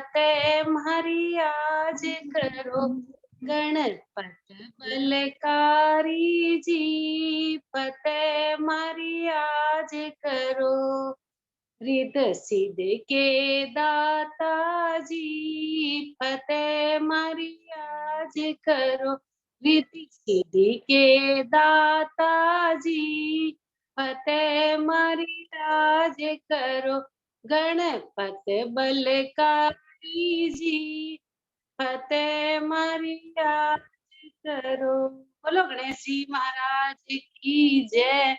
हरि आज करो गणपत बलकारी जी, फतेह हरि आज करो रिद्ध सिद्ध के दाता जी, फतेह हरि आज करो रिद्ध सिद्धि के दाता जी, फतेह हरि आज करो गणपत बलकारी जी, फतेह हरि आज करो। बोलो गणेश जी महाराज की जय।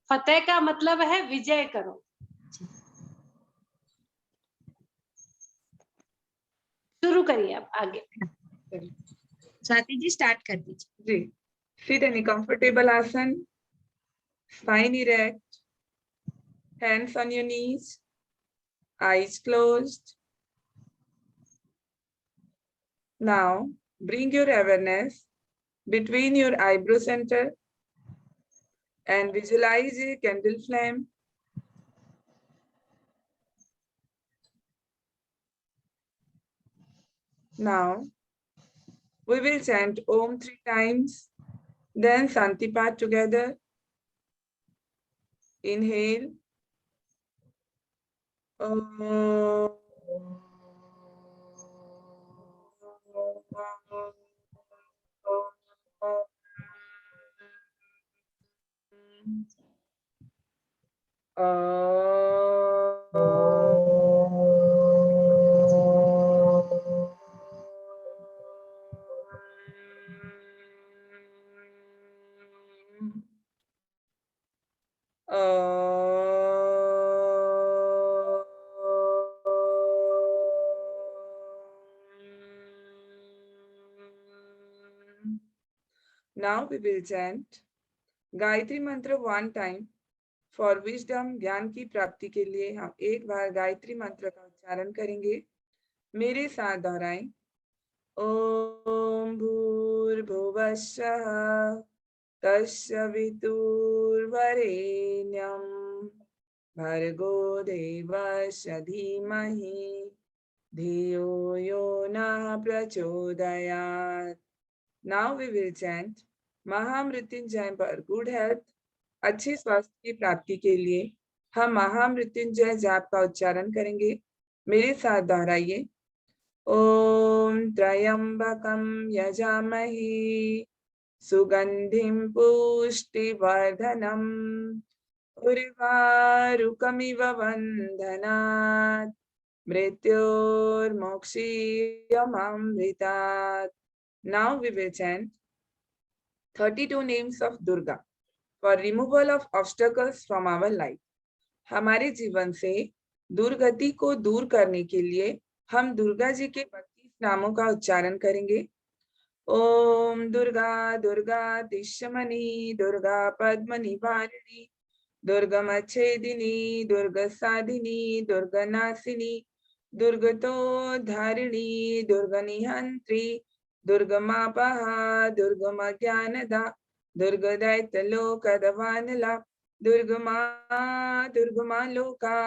फतेह का मतलब है विजय करो। शुरू करिए आप आगे। स्वाति जी स्टार्ट कर दीजिए जी। Sit in a comfortable आसन, spine erect, hands on your knees, eyes closed. Now bring your awareness between your eyebrow center and visualize a candle flame. Now we will chant Om 3 times, then Santipat together. Inhale. Om. Now we will chant Gayatri मंत्र 1 time for wisdom. ज्ञान की प्राप्ति के लिए हम एक बार गायत्री मंत्र का उच्चारण करेंगे। मेरे साथ दोहराएं। ओम भूर्भुवस्सुः तस्य वितुर्वरेण्यं भर्गो देवस्य धीमहि धियो यो नः प्रचोदयात्। Now we will chant महामृत्युंजय पर गुड हेल्थ, अच्छे स्वास्थ्य की प्राप्ति के लिए हम महामृत्युंजय जाप का उच्चारण करेंगे। मेरे साथ दोहराइए। ओम त्र्यंबकं यजामहे सुगंधिं पुष्टिवर्धनम् उर्वारुकमिव बन्धनात् मृत्योर्मोक्षीयमामृतात्। Now we will chant 32 names of Durga for removal of obstacles from our life. हमारे जीवन से दुर्गति को दूर करने के लिए हम दुर्गा जी के 32 नामों का उच्चारण करेंगे। ओम दुर्गा दुर्गा दिशमणि दुर्गा पद्मनिवारिणी दुर्गमच्छेदिनी दुर्गसाधिनी दुर्गनाशिनी दुर्गतोद्धारिणी दुर्गनिहंत्री दुर्गमापहा दुर्गमज्ञानदा दुर्गदैत्यलोकदवानला दुर्गमा दुर्गमा लोका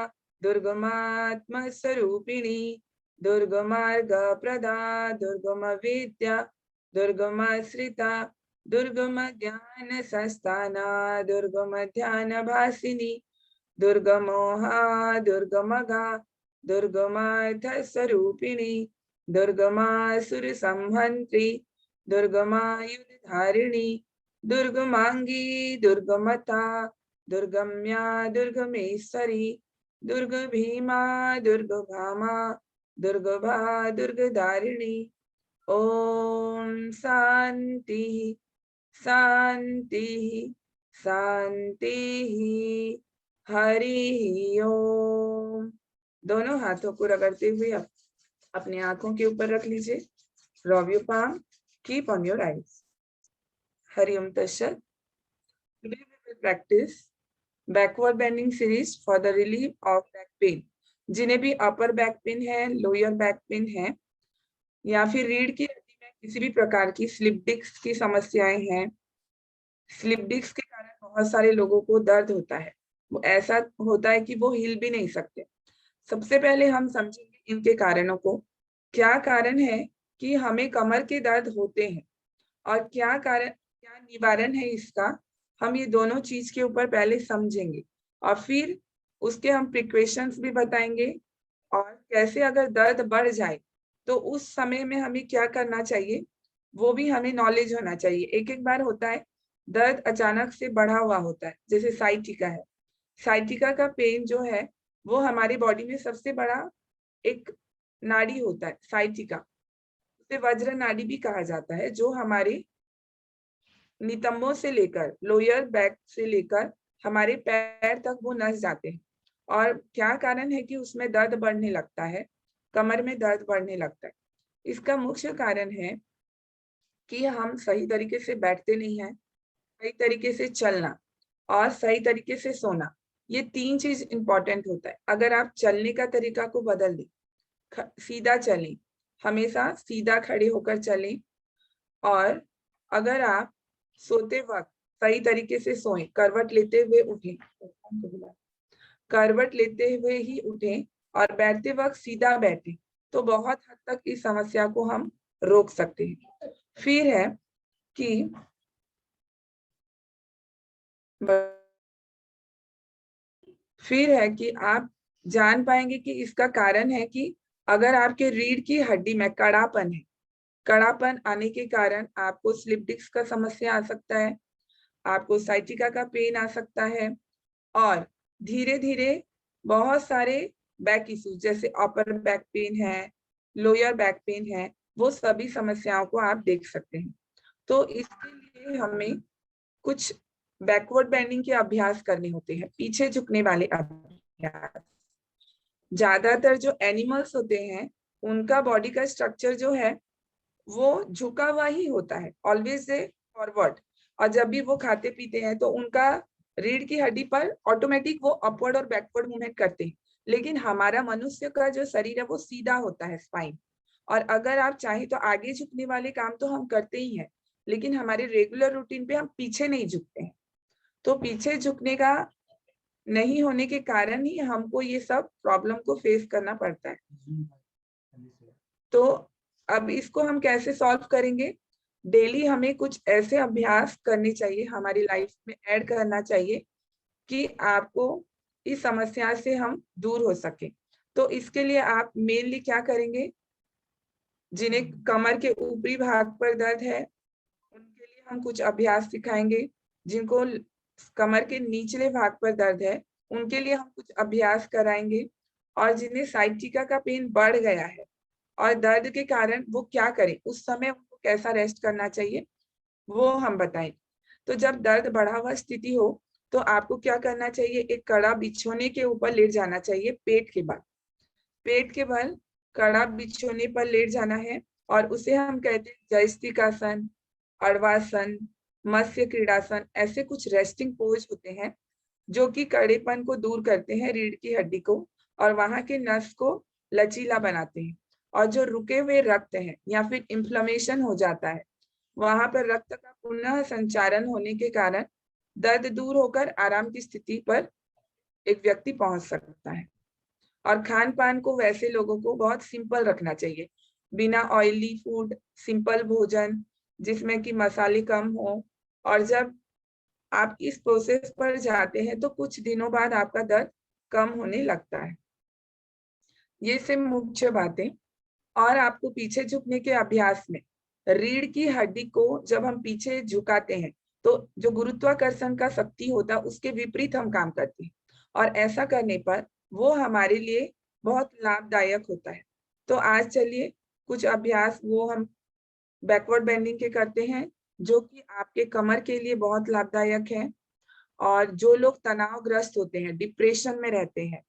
दुर्गमात्मस्वरूपिणी दुर्गमार्गप्रदा दुर्गमविद्या दुर्गमाश्रिता दुर्गमज्ञानसंस्थाना दुर्गमध्यानभासिनी दुर्गमोहा दुर्गमगा दुर्गमार्थस्वरूपिणी दुर्गमासुरसंहन्त्री दुर्गमायुधधारिणी दुर्गमांगी दुर्गमता दुर्गम्या दुर्गमेश्वरी दुर्गभीमा दुर्गभामा दुर्गभा दुर्गधारिणी। ओम शांति शांति शांति। हरि ओम। दोनों हाथों को रगड़ते हुए अपने आंखों के ऊपर रख लीजिए। Rub your palm, keep on your eyes. Hari Om Tashat. Today we will practice backward bending series for the relief of back pain. जिन्हें भी अपर बैक पेन है, लोअर बैक पेन है या फिर रीढ़ की हड्डी में किसी भी प्रकार की स्लिप डिस्क की समस्याएं हैं, स्लिप डिस्क के कारण बहुत सारे लोगों को दर्द होता है, वो ऐसा होता है कि वो हिल भी नहीं सकते। सबसे पहले हम समझेंगे इनके कारणों को, क्या कारण है कि हमें कमर के दर्द होते हैं और क्या निवारण है इसका, हम ये दोनों चीज के ऊपर पहले समझेंगे और फिर उसके हम प्रिकॉशंस भी बताएंगे और कैसे अगर दर्द बढ़ जाए तो उस समय में हमें क्या करना चाहिए वो भी हमें नॉलेज होना चाहिए। एक एक बार होता है दर्द अचानक से बढ़ा हुआ होता है, जैसे साइटिका है। साइटिका का पेन जो है वो हमारी बॉडी में सबसे बड़ा एक नाड़ी होता है साइटिका, उसे वज्र नाड़ी भी कहा जाता है, जो हमारे नितंबों से लेकर लोअर बैक से लेकर हमारे पैर तक वो नस जाते हैं। और क्या कारण है कि उसमें दर्द बढ़ने लगता है, कमर में दर्द बढ़ने लगता है? इसका मुख्य कारण है कि हम सही तरीके से बैठते नहीं हैं, सही तरीके से चलना और सही तरीके से सोना, ये 3 चीज इंपॉर्टेंट होता है। अगर आप चलने का तरीका को बदल दें, सीधा चलें, हमेशा सीधा खड़े होकर चलें, और अगर आप सोते वक्त सही तरीके से सोएं, करवट लेते हुए उठें, करवट लेते हुए ही उठें और बैठते वक्त सीधा बैठें, तो बहुत हद तक इस समस्या को हम रोक सकते हैं। फिर है कि आप जान पाएंगे कि इसका कारण है कि अगर आपके रीढ़ की हड्डी में कड़ापन है, कड़ापन आने के कारण आपको स्लिप डिस्क का समस्या आ सकता है, आपको साइटिका का पेन आ सकता है, और धीरे धीरे बहुत सारे बैक इश्यूज जैसे अपर बैक पेन है, लोअर बैक पेन है, वो सभी समस्याओं को आप देख सकते हैं। तो इसके लिए हमें कुछ बैकवर्ड बेंडिंग के अभ्यास करने होते हैं, पीछे झुकने वाले अभ्यास। ज्यादातर जो एनिमल्स होते हैं उनका बॉडी का स्ट्रक्चर जो है वो झुका हुआ ही होता है, ऑलवेज से फॉरवर्ड, और जब भी वो खाते पीते हैं तो उनका रीढ़ की हड्डी पर ऑटोमेटिक वो अपवर्ड और बैकवर्ड मूवमेंट करते हैं। लेकिन हमारा मनुष्य का जो शरीर है वो सीधा होता है, स्पाइन, और अगर आप चाहें तो आगे झुकने वाले काम तो हम करते ही हैं, लेकिन हमारे रेगुलर रूटीन पे हम पीछे नहीं झुकते हैं। तो पीछे झुकने का नहीं होने के कारण ही हमको ये सब प्रॉब्लम को फेस करना पड़ता है। तो अब इसको हम कैसे सॉल्व करेंगे? डेली हमें कुछ ऐसे अभ्यास करने चाहिए, हमारी लाइफ में ऐड करना चाहिए कि आपको इस समस्या से हम दूर हो सके। तो इसके लिए आप मेनली क्या करेंगे? जिन्हें कमर के ऊपरी भाग पर दर्द है उनके लिए हम कुछ अभ्यास सिखाएंगे, जिनको कमर के निचले भाग पर दर्द है उनके लिए हम कुछ अभ्यास कराएंगे, और जिन्हें साइटिका का पेन बढ़ गया है और दर्द के कारण वो क्या करें, उस समय उनको कैसा रेस्ट करना चाहिए वो हम बताएं। तो जब दर्द बढ़ा हुआ स्थिति हो तो आपको क्या करना चाहिए? एक कड़ा बिछोने के ऊपर लेट जाना चाहिए, पेट के बल, पेट के बल कड़ा बिछोने पर लेट जाना है, और उसे हम कहते हैं जयस्तिकासन, अर्वासन, मत्स्य क्रीड़ासन। ऐसे कुछ रेस्टिंग पोज होते हैं जो कि कड़ेपन को दूर करते हैं रीढ़ की हड्डी को, और वहां के नस को लचीला बनाते हैं, और जो रुके हुए रक्त है या फिर इन्फ्लेमेशन हो जाता है वहां पर रक्त का पुनः संचारण होने के कारण दर्द दूर होकर आराम की स्थिति पर एक व्यक्ति पहुंच सकता है। और खान पान को वैसे लोगों को बहुत सिंपल रखना चाहिए, बिना ऑयली फूड, सिंपल भोजन जिसमें कि मसाले कम हो, और जब आप इस प्रोसेस पर जाते हैं तो कुछ दिनों बाद आपका दर्द कम होने लगता है। ये सिर्फ मुख्य बातें। और आपको पीछे झुकने के अभ्यास में रीढ़ की हड्डी को जब हम पीछे झुकाते हैं तो जो गुरुत्वाकर्षण का शक्ति होता है उसके विपरीत हम काम करते हैं, और ऐसा करने पर वो हमारे लिए बहुत लाभदायक होता है। तो आज चलिए कुछ अभ्यास वो हम बैकवर्ड बेंडिंग के करते हैं जो कि आपके कमर के लिए बहुत लाभदायक है, और जो लोग तनावग्रस्त होते हैं, डिप्रेशन में रहते हैं,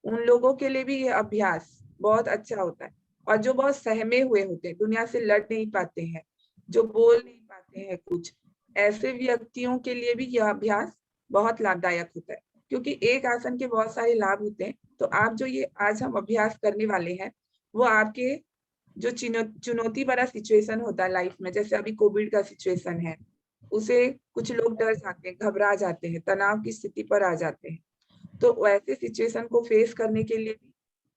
उन लोगों के लिए भी ये अभ्यास बहुत अच्छा होता है। और जो बहुत सहमे हुए होते हैं, दुनिया से लड़ नहीं पाते हैं, जो बोल नहीं पाते हैं कुछ, ऐसे व्यक्तियों के लिए भी यह अभ्यास बहुत लाभदायक होता है, क्योंकि एक आसन के बहुत सारे लाभ होते हैं। तो आप जो ये आज हम अभ्यास करने वाले हैं वो आपके जो चुनौती भरा सिचुएशन होता है लाइफ में, जैसे अभी कोविड का सिचुएशन है, उसे कुछ लोग डर जाते हैं, घबरा जाते हैं, तनाव की स्थिति पर आ जाते हैं। तो वैसे सिचुएशन को फेस करने के लिए भी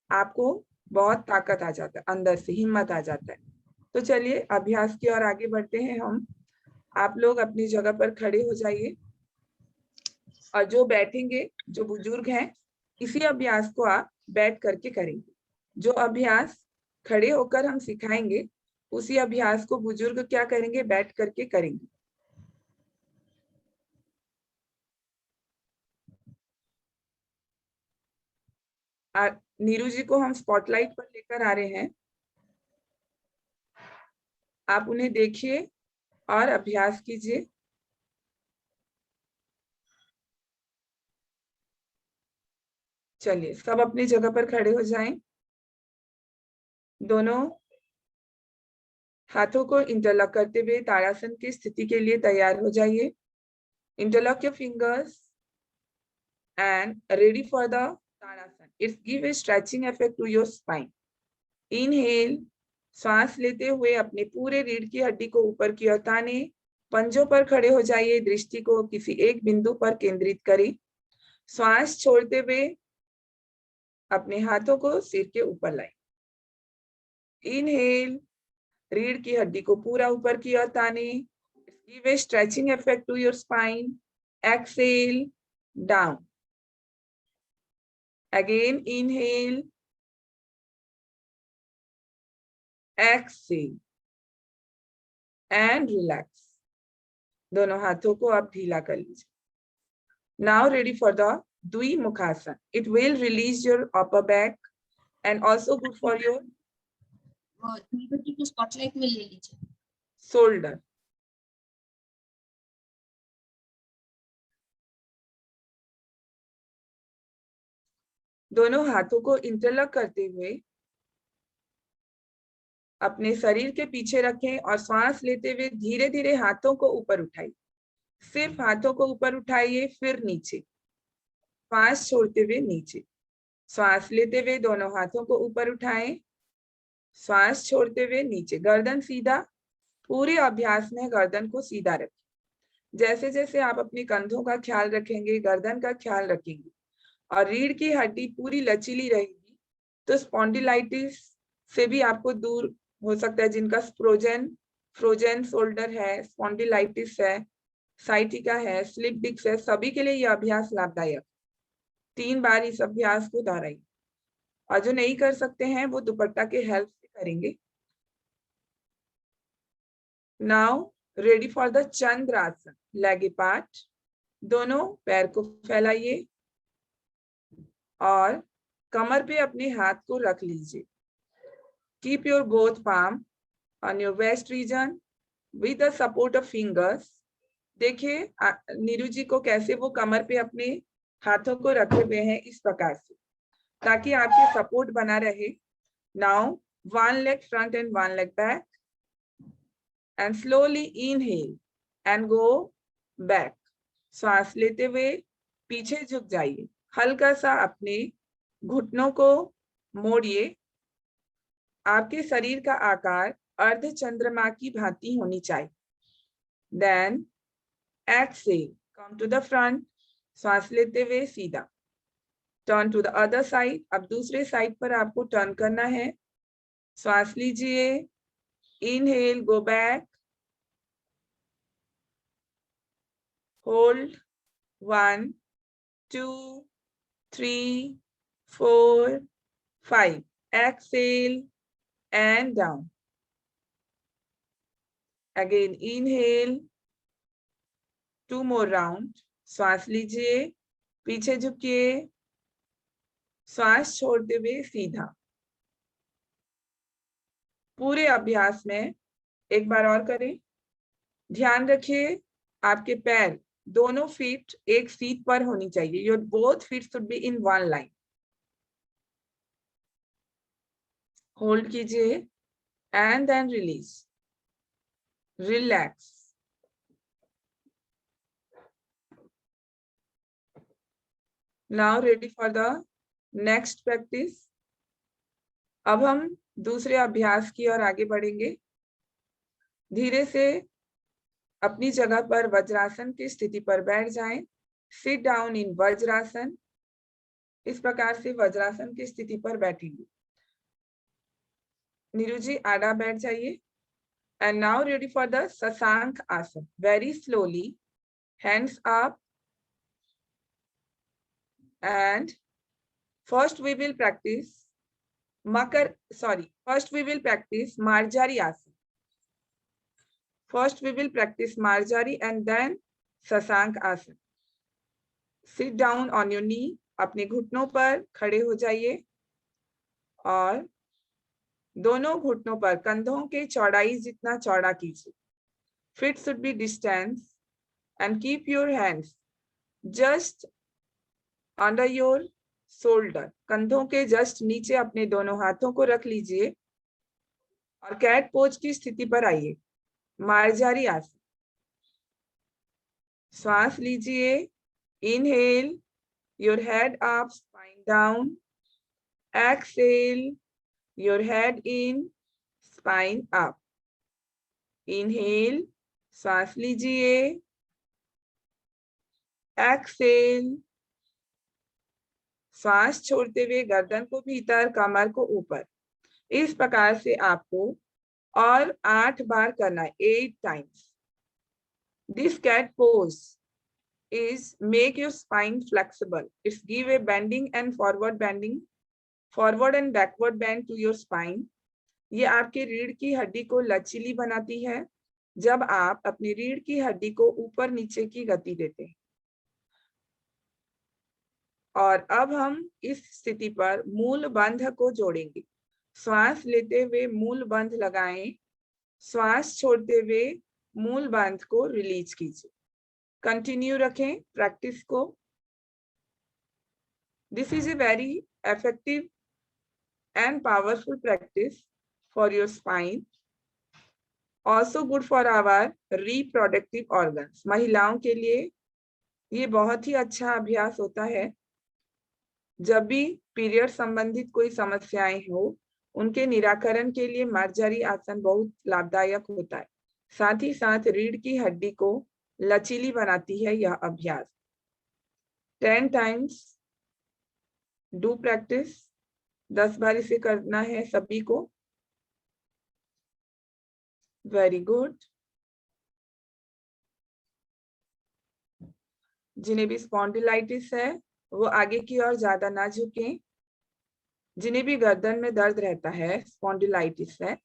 आपको बहुत ताकत आ जाता है, अंदर से हिम्मत आ जाता है। तो चलिए अभ्यास की ओर आगे बढ़ते हैं हम। आप लोग अपनी जगह पर खड़े हो जाइए और जो बैठेंगे, जो बुजुर्ग हैं, इसी अभ्यास को आप बैठ करके करेंगे। जो अभ्यास खड़े होकर हम सिखाएंगे, उसी अभ्यास को बुजुर्ग क्या करेंगे, बैठ करके करेंगे। नीरू जी को हम स्पॉटलाइट पर लेकर आ रहे हैं, आप उन्हें देखिए और अभ्यास कीजिए। चलिए सब अपनी जगह पर खड़े हो जाएं। दोनों हाथों को इंटरलॉक करते हुए ताड़ासन की स्थिति के लिए तैयार हो जाइए। Interlock your fingers and ready for the Tadasana. It gives a stretching effect to your spine. Inhale, सांस लेते हुए अपने पूरे रीढ़ की हड्डी को ऊपर की ओर ताने, पंजों पर खड़े हो जाइए, दृष्टि को किसी एक बिंदु पर केंद्रित करें। श्वास छोड़ते हुए अपने हाथों को सिर के ऊपर लाएं। इनहेल, रीढ़ की हड्डी को पूरा ऊपर की ओर ताने, give a stretching effect to your spine. Exhale, down. Again, inhale, exhale, and relax. दोनों हाथों को आप ढीला कर लीजिए। Now ready for the Dvimukhasana. It will release your upper back and also good for your Neeru को स्पॉटलाइट में ले लीजिए। shoulder. दोनों हाथों को इंटरलॉक करते हुए अपने शरीर के पीछे रखें और श्वास लेते हुए धीरे धीरे हाथों को ऊपर उठाइए। सिर्फ हाथों को ऊपर उठाइए, फिर नीचे। श्वास छोड़ते हुए नीचे। श्वास लेते हुए दोनों हाथों को ऊपर उठाएं, श्वास छोड़ते हुए नीचे। गर्दन सीधा, पूरे अभ्यास में गर्दन को सीधा रखें। जैसे जैसे आप अपने कंधों का ख्याल रखेंगे, गर्दन का ख्याल रखेंगे और रीढ़ की हड्डी पूरी लचीली रहेगी, तो स्पॉन्डिलाइटिस से भी आपको दूर हो सकता है। जिनका फ्रोजन शोल्डर है, स्पॉन्डिलाइटिस है, साइटिका है, स्लिप डिस्क है, सभी के लिए यह अभ्यास लाभदायक। 3 बार इस अभ्यास को दोहराइए और जो नहीं कर सकते हैं वो दुपट्टा के हेल्प से करेंगे। Now ready for the Chandrasana. Leg apart, दोनों पैर को फैलाइए और कमर पे अपने हाथ को रख लीजिए। Keep your both palm on your waist region with the support of fingers. देखिए नीरू जी को कैसे वो कमर पे अपने हाथों को रखे हुए हैं, इस प्रकार से, ताकि आपके सपोर्ट बना रहे। Now one leg front and one leg back and slowly inhale and go back. श्वास लेते हुए पीछे झुक जाइए, हल्का सा अपने घुटनों को मोड़िए। आपके शरीर का आकार अर्ध चंद्रमा की भांति होनी चाहिए। Then exhale, come to the front. श्वास लेते हुए सीधा। Turn to the other side, अब दूसरे साइड पर आपको टर्न करना है। श्वास लीजिए, inhale, go back, hold 1 2 3 4 5, exhale and down. Again inhale, 2 more round. श्वास लीजिए, पीछे झुकिए, श्वास छोड़ते हुए सीधा। पूरे अभ्यास में एक बार और करें। ध्यान रखिए आपके पैर, दोनों फीट एक सीट पर होनी चाहिए। Your both feet should be in one line. Hold कीजिए and then release, relax. Now ready for the next practice. अब हम दूसरे अभ्यास की ओर आगे बढ़ेंगे। धीरे से अपनी जगह पर वज्रासन की स्थिति पर बैठ जाएं। Sit down in vajrasana. इस प्रकार से वज्रासन की स्थिति पर बैठेंगे। नीरू जी आड़ा बैठ जाइए। And now ready for the Sasank Asana. Very slowly, hands up. And first we will practice first we will practice Marjari Asana. First we will practice Marjari and then Sasank Asana. Sit down on your knee. अपने घुटनों पर खड़े हो जाइए और दोनों घुटनों पर कंधों के चौड़ाई जितना चौड़ा कीजिए. Feet should be distance and keep your hands just under your shoulder. कंधों के जस्ट नीचे अपने दोनों हाथों को रख लीजिए और कैट पोज की स्थिति पर आइए. मार्जारी आसन. श्वास लीजिए. Inhale, your head up, spine down. Exhale, your head in, spine up. Inhale, श्वास लीजिए. Exhale, श्वास छोड़ते हुए गर्दन को भीतर, कमर को ऊपर. इस प्रकार से आपको और 8 बार करना है, 8 times. This cat pose is make your spine flexible. It's give a bending and forward bending, forward and backward bend to your spine. ये आपके रीढ़ की हड्डी को लचीली बनाती है जब आप अपनी रीढ़ की हड्डी को ऊपर नीचे की गति देते हैं. और अब हम इस स्थिति पर मूल बंध को जोड़ेंगे. श्वास लेते हुए मूल बंध लगाएं. श्वास छोड़ते हुए मूल बंध को रिलीज कीजिए. कंटिन्यू रखें प्रैक्टिस को. This is a very effective and powerful practice for your spine. Also good for our reproductive organs. महिलाओं के लिए ये बहुत ही अच्छा अभ्यास होता है. जब भी पीरियड संबंधित कोई समस्याएं हो, उनके निराकरण के लिए मार्जारी आसन बहुत लाभदायक होता है. साथ ही साथ रीढ़ की हड्डी को लचीली बनाती है यह अभ्यास. 10 times डू प्रैक्टिस. 10 बार इसे करना है सभी को. Very good. जिन्हें भी स्पॉन्डिलाइटिस है वो आगे की ओर ज्यादा ना झुकें. जिन्हें भी गर्दन में दर्द रहता है, स्पॉन्डिलाइटिस है,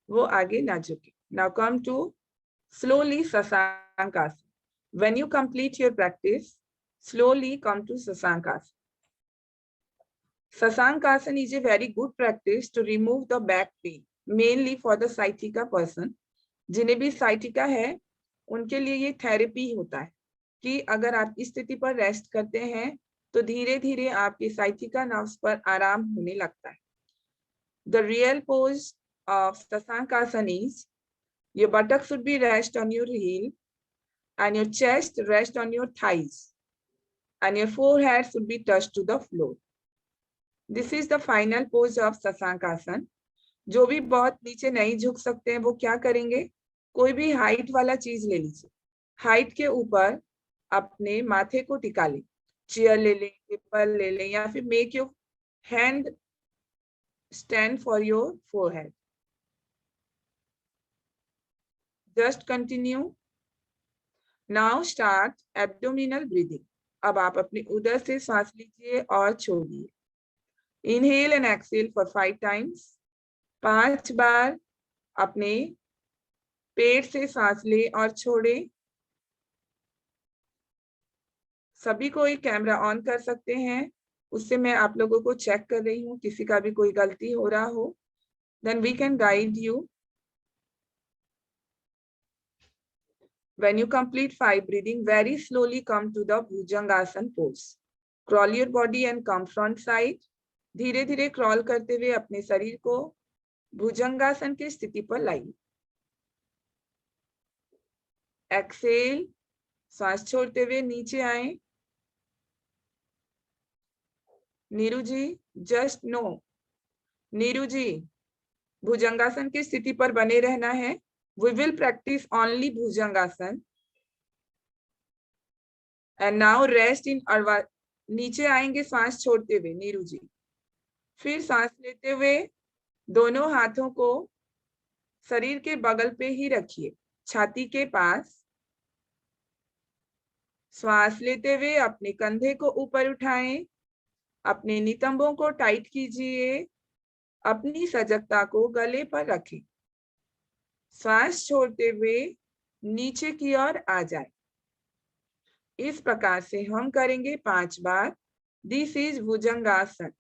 वो आगे ना झुकें. Now come to slowly Sasankasana. When you complete your practice, slowly come to Sasankasana. Sasankasana is a very good practice to remove the back pain, mainly for the sciatica person. जिन्हें भी sciatica है उनके लिए ये therapy होता है कि अगर आप इस स्थिति पर रेस्ट करते हैं तो धीरे धीरे आपकी साइटिका नर्व्स पर आराम होने लगता है. The real pose of Sasankasana is your buttocks should be rest on your heel and your chest rest on your thighs and your forehead should be touched to the floor. This is the final pose of Sasankasana. जो भी बहुत नीचे नहीं झुक सकते हैं वो क्या करेंगे, कोई भी हाइट वाला चीज ले लीजिए. हाइट के ऊपर अपने माथे को टिका लें. चेयर ले लें, टेबल ले लें या फिर make your hand stand for your forehead. Just continue. Now start abdominal breathing. अब आप अपने उदर से सांस लीजिए और छोड़िए. Inhale and exhale for 5 times. 5 बार अपने पेट से सांस ले और छोड़े. सभी कोई कैमरा ऑन कर सकते हैं, उससे मैं आप लोगों को चेक कर रही हूँ किसी का भी कोई गलती हो रहा हो. Then we can guide you. When you complete 5 breathing, very slowly come to the Bhujangasana pose. Crawl your body and come front side. धीरे धीरे क्रॉल करते हुए अपने शरीर को भुजंगासन की स्थिति पर लाइए. एक्सेल, सांस छोड़ते हुए नीचे आए. नीरू जी जस्ट नो. नीरू जी भुजंगासन की स्थिति पर बने रहना है. We will practice only Bhujangasana. And now rest in Ardha. नीचे आएंगे सांस छोड़ते हुए नीरू जी. फिर सांस लेते हुए दोनों हाथों को शरीर के बगल पे ही रखिए, छाती के पास। श्वास लेते हुए अपने कंधे को ऊपर उठाएं, अपने नितंबों को टाइट कीजिए, अपनी सजगता को गले पर रखें। श्वास छोड़ते हुए नीचे की ओर आ जाए। इस प्रकार से हम करेंगे 5 बार। This is bhujangasana.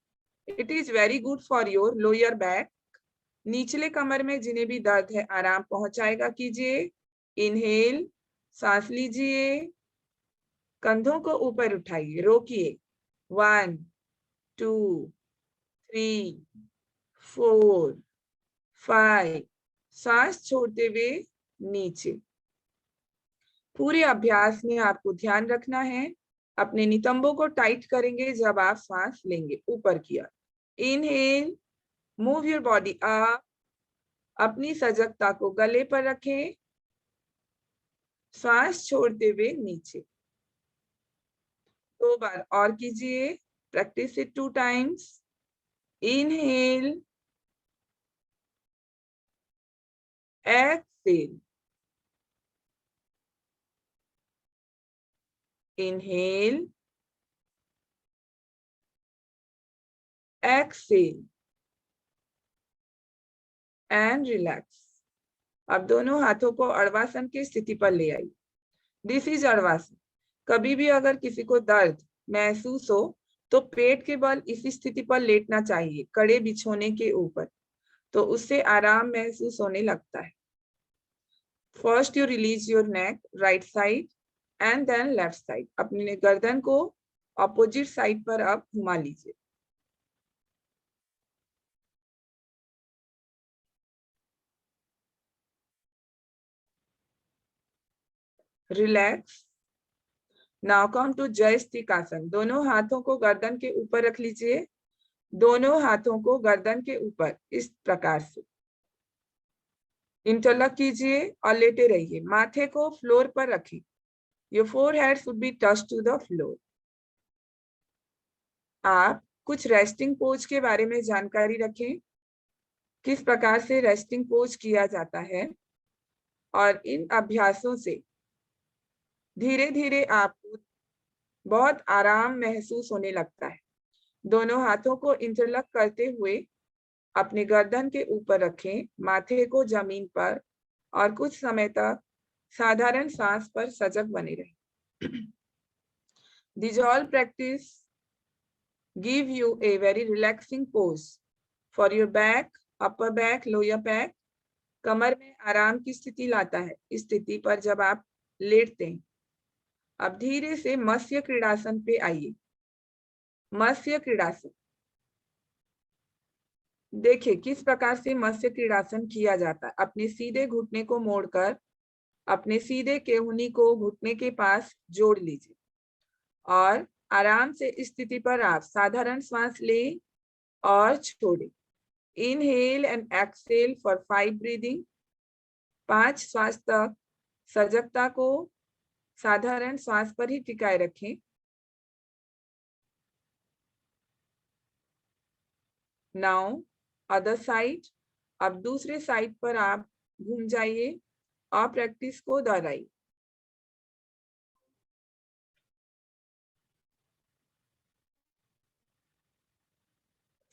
It is very good for your lower back. निचले कमर में जिन्हें भी दर्द है आराम पहुंचाएगा कीजिए। इनहेल, सांस लीजिए, कंधों को ऊपर उठाइए, रोकिए। 1 2 3 4 5। सांस छोड़ते हुए नीचे। पूरे अभ्यास में आपको ध्यान रखना है, अपने नितंबों को टाइट करेंगे जब आप सांस लेंगे ऊपर की ओर। Inhale, move your body up, अपनी सजगता को गले पर रखें। श्वास छोड़ते हुए नीचे। 2 बार और कीजिए, practice it 2 times. Inhale, exhale, inhale, exhale and relax. अब दोनों हाथों को अर्वासन की स्थिति पर ले आइए। This is arvasana. कभी भी अगर किसी को दर्द महसूस हो तो पेट के बल इसी स्थिति पर लेटना चाहिए, कड़े बिछोने के ऊपर, तो उससे आराम महसूस होने लगता है। First you release your neck, right side and then left side. अपनी गर्दन को अपोजिट साइड पर आप घुमा लीजिए। Relax. Now come to jyestikasana. दोनों हाथों को गर्दन के ऊपर रख लीजिए, दोनों हाथों को गर्दन के ऊपर इस प्रकार से इंटरलॉक कीजिए और लेटे रहिए। माथे को फ्लोर पर रखें। Your forehead should be touch to the floor. आप कुछ रेस्टिंग पोज के बारे में जानकारी रखें, किस प्रकार से रेस्टिंग पोज किया जाता है, और इन अभ्यासों से धीरे धीरे आपको बहुत आराम महसूस होने लगता है। दोनों हाथों को इंटरलॉक करते हुए अपने गर्दन के ऊपर रखें, माथे को जमीन पर, और कुछ समय तक साधारण सांस पर सजग बने रहें। These all practice give you a very relaxing pose for your back, upper back, lower back. कमर में आराम की स्थिति लाता है। इस स्थिति पर जब आप लेटते हैं, अब धीरे से मत्स्य क्रीड़ासन पे आइए। मत्स्य क्रीड़ासन देखिए किस प्रकार से मत्स्य क्रीड़ासन किया जाता है। अपने सीधे घुटने को मोड़कर अपने सीधे केहूनी को घुटने के पास जोड़ लीजिए और आराम से इस स्थिति पर आप साधारण श्वास लें और छोड़ें। Inhale and exhale for 5 breathing. 5 श्वास तक सजगता को साधारण श्वास पर ही टिकाए रखें। Now other side. अब दूसरे साइड पर आप घूम जाइए और प्रैक्टिस को दोहराइए।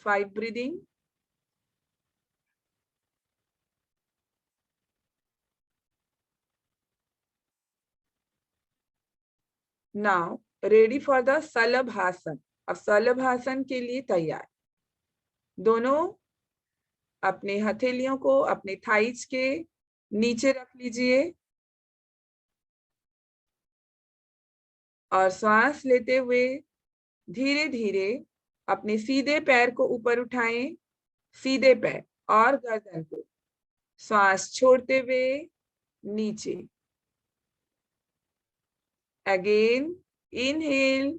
Five breathing. Now ready for the shalabhasana. अब शलभासन के लिए तैयार। दोनों अपने हथेलियों को अपने थाइज के नीचे रख लीजिए और श्वास लेते हुए धीरे धीरे अपने सीधे पैर को ऊपर उठाएं, सीधे पैर और गर्दन को। श्वास छोड़ते हुए नीचे। अगेन इनहेल,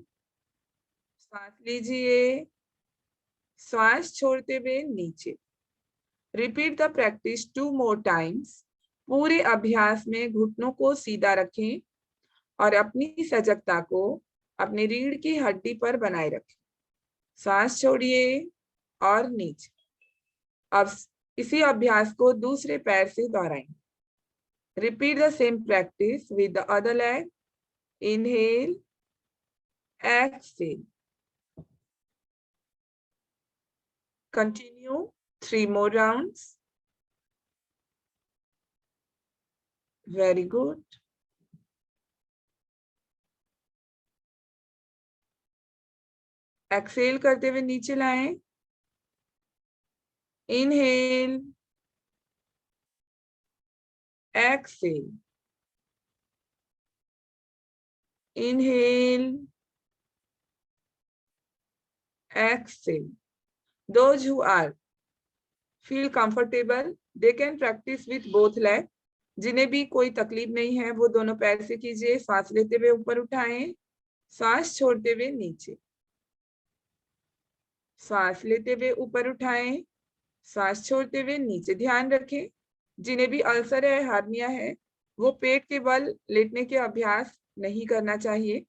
श्वास लीजिए, श्वास छोड़ते हुए नीचे। Repeat the practice 2 more times। पूरे अभ्यास में घुटनों को सीधा रखें और अपनी सजगता को अपनी रीढ़ की हड्डी पर बनाए रखें। सांस छोड़िए और नीचे। अब इसी अभ्यास को दूसरे पैर से दोहराएंगे. Repeat the same practice with the other leg. Inhale, exhale. Continue 3 more rounds. Very good. Exhale करते हुए नीचे लाएं. Inhale, exhale. Inhale, exhale. Those who are feel comfortable, they can practice with both legs. जिन्हें भी कोई तकलीफ नहीं है वो दोनों पैर से कीजिए. सांस लेते हुए ऊपर उठाएं, सांस छोड़ते हुए नीचे. सांस लेते हुए ऊपर उठाएं, सांस छोड़ते हुए नीचे. ध्यान रखें, जिन्हें भी अल्सर है, हार्निया है, वो पेट के बल लेटने के अभ्यास नहीं करना चाहिए.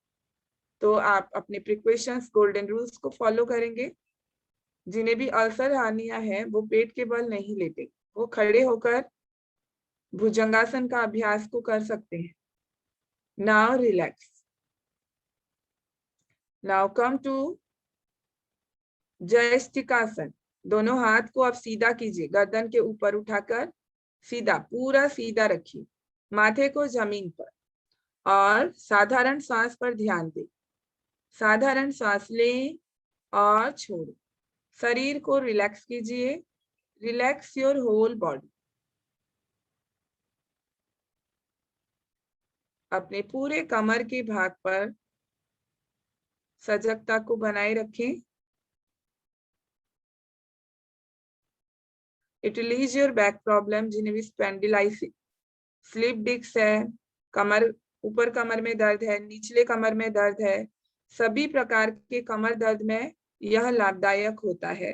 तो आप अपने प्रिकॉशंस, गोल्डन रूल्स को फॉलो करेंगे. जिन्हें भी अल्सर हार्निया है वो पेट के बल नहीं लेते, वो खड़े होकर भुजंगासन का अभ्यास को कर सकते हैं. Now relax. Now come to jyestikasana. दोनों हाथ को आप सीधा कीजिए, गर्दन के ऊपर उठाकर सीधा, पूरा सीधा रखिए, माथे को जमीन पर, और साधारण सांस पर ध्यान दें. साधारण सांस लें और छोड़ें. शरीर को रिलैक्स कीजिए. Relax your whole body. अपने पूरे कमर के भाग पर सजगता को बनाए रखें. It will ease your back problem. जिन्हें भी स्पेंडिलाइसिस, स्लिप डिस्क है, कमर, ऊपर कमर में दर्द है, निचले कमर में दर्द है, सभी प्रकार के कमर दर्द में यह लाभदायक होता है.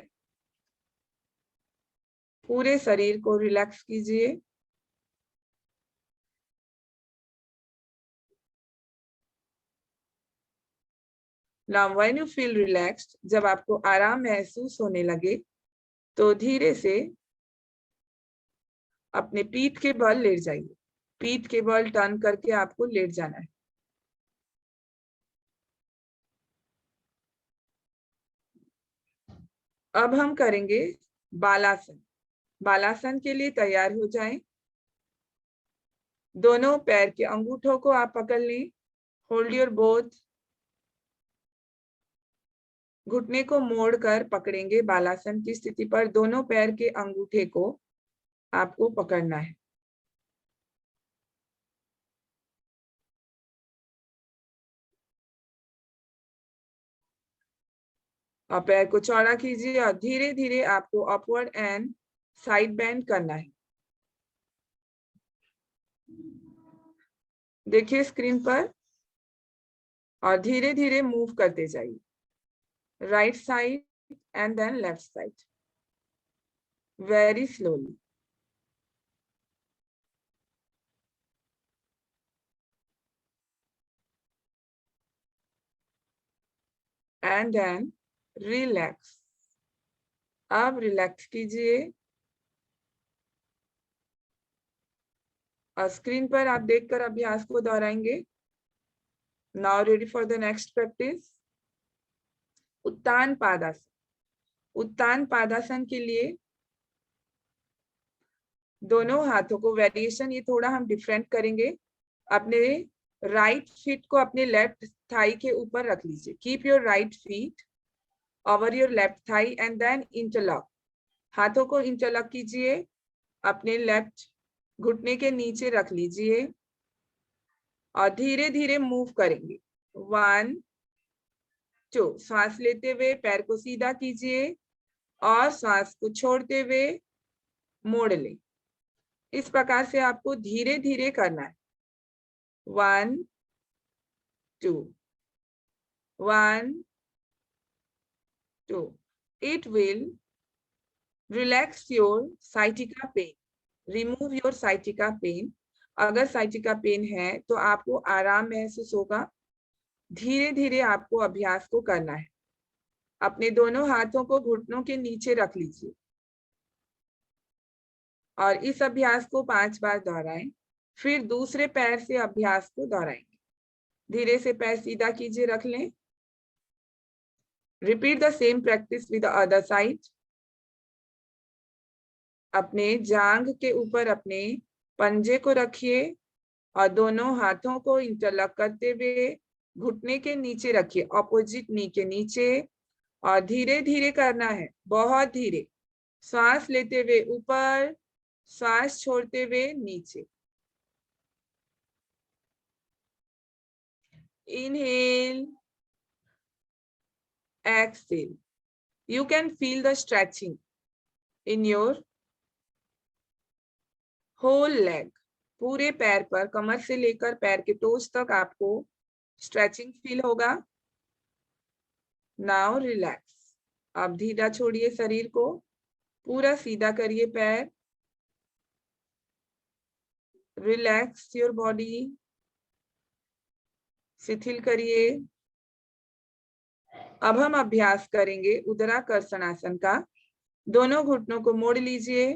पूरे शरीर को रिलैक्स कीजिए. Now when you feel relaxed, जब आपको आराम महसूस होने लगे तो धीरे से अपने पीठ के बल लेट जाइए. पीठ के बल टर्न करके आपको लेट जाना है. अब हम करेंगे बालासन. बालासन के लिए तैयार हो जाएं. दोनों पैर के अंगूठों को आप पकड़ लें. Hold your both. घुटने को मोड़कर पकड़ेंगे. बालासन की स्थिति पर दोनों पैर के अंगूठे को आपको पकड़ना है. और पैर को चौड़ा कीजिए और धीरे धीरे आपको अपवर्ड एंड साइड बेंड करना है. देखिए स्क्रीन पर, और धीरे धीरे मूव करते जाइए. Right side and then left side, very slowly. And then relax. अब रिलैक्स कीजिए. और स्क्रीन पर आप देखकर अभ्यास को दोहराएंगे. Now ready for the next practice. Uttan padasana. Uttan padasana के लिए दोनों हाथों को, वेरिएशन ये थोड़ा हम डिफरेंट करेंगे. अपने राइट फीट को अपने लेफ्ट थाई के ऊपर रख लीजिए. Keep your right feet over your left thigh and then interlock. हाथों को इंटरलॉक कीजिए. अपने लेफ्ट घुटने के नीचे रख लीजिए और धीरे धीरे मूव करेंगे. 1 2. सांस लेते हुए पैर को सीधा कीजिए और सांस को छोड़ते हुए मोड़ लें. इस प्रकार से आपको धीरे धीरे करना है. 1 2 1 2. It will relax your sciatica pain. Remove your sciatica pain. अगर sciatica pain है तो आपको आराम महसूस होगा. धीरे धीरे आपको अभ्यास को करना है. अपने दोनों हाथों को घुटनों के नीचे रख लीजिए. और इस अभ्यास को 5 बार दोहराएं। फिर दूसरे पैर से अभ्यास को दोहराएंगे। धीरे से पैर सीधा कीजिए, रख लें। Repeat the same practice with the other side. अपने जांघ के ऊपर अपने पंजे को रखिए और दोनों हाथों को इंटरलॉक करते हुए घुटने के नीचे रखिए, ऑपोजिट नी के नीचे, और धीरे धीरे करना है, बहुत धीरे। श्वास लेते हुए ऊपर, श्वास छोड़ते हुए नीचे। Inhale, exhale. You can feel the stretching in your whole leg. पूरे पैर पर, कमर से लेकर पैर के टोज तक आपको स्ट्रेचिंग फील होगा। Now relax. अब धीरा छोड़िए शरीर को, पूरा सीधा करिए पैर। रिलैक्स योर बॉडी, शिथिल करिए। अब हम अभ्यास करेंगे उदराकर्षणासन का। दोनों घुटनों को मोड़ लीजिए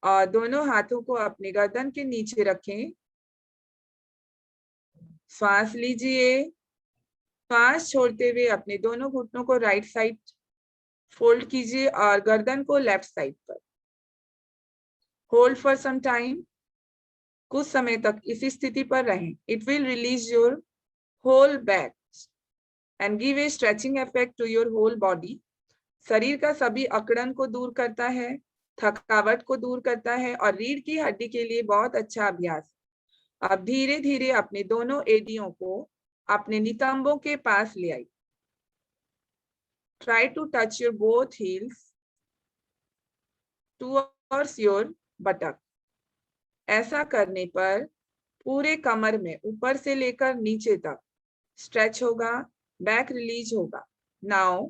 और दोनों हाथों को अपने गर्दन के नीचे रखें। श्वास लीजिए। श्वास छोड़ते हुए अपने दोनों घुटनों को राइट साइड फोल्ड कीजिए और गर्दन को लेफ्ट साइड पर। Hold for some time. कुछ समय तक इसी स्थिति पर रहें। It will release your whole back and give a stretching effect to your whole body. शरीर का सभी अकड़न को दूर करता है, थकावट को दूर करता है और रीढ़ की हड्डी के लिए बहुत अच्छा अभ्यास। अब धीरे धीरे अपने दोनों एडियों को अपने नितंबों के पास ले आई। Try to touch your both heels towards your buttock. ऐसा करने पर पूरे कमर में ऊपर से लेकर नीचे तक स्ट्रेच होगा, बैक रिलीज होगा। नाउ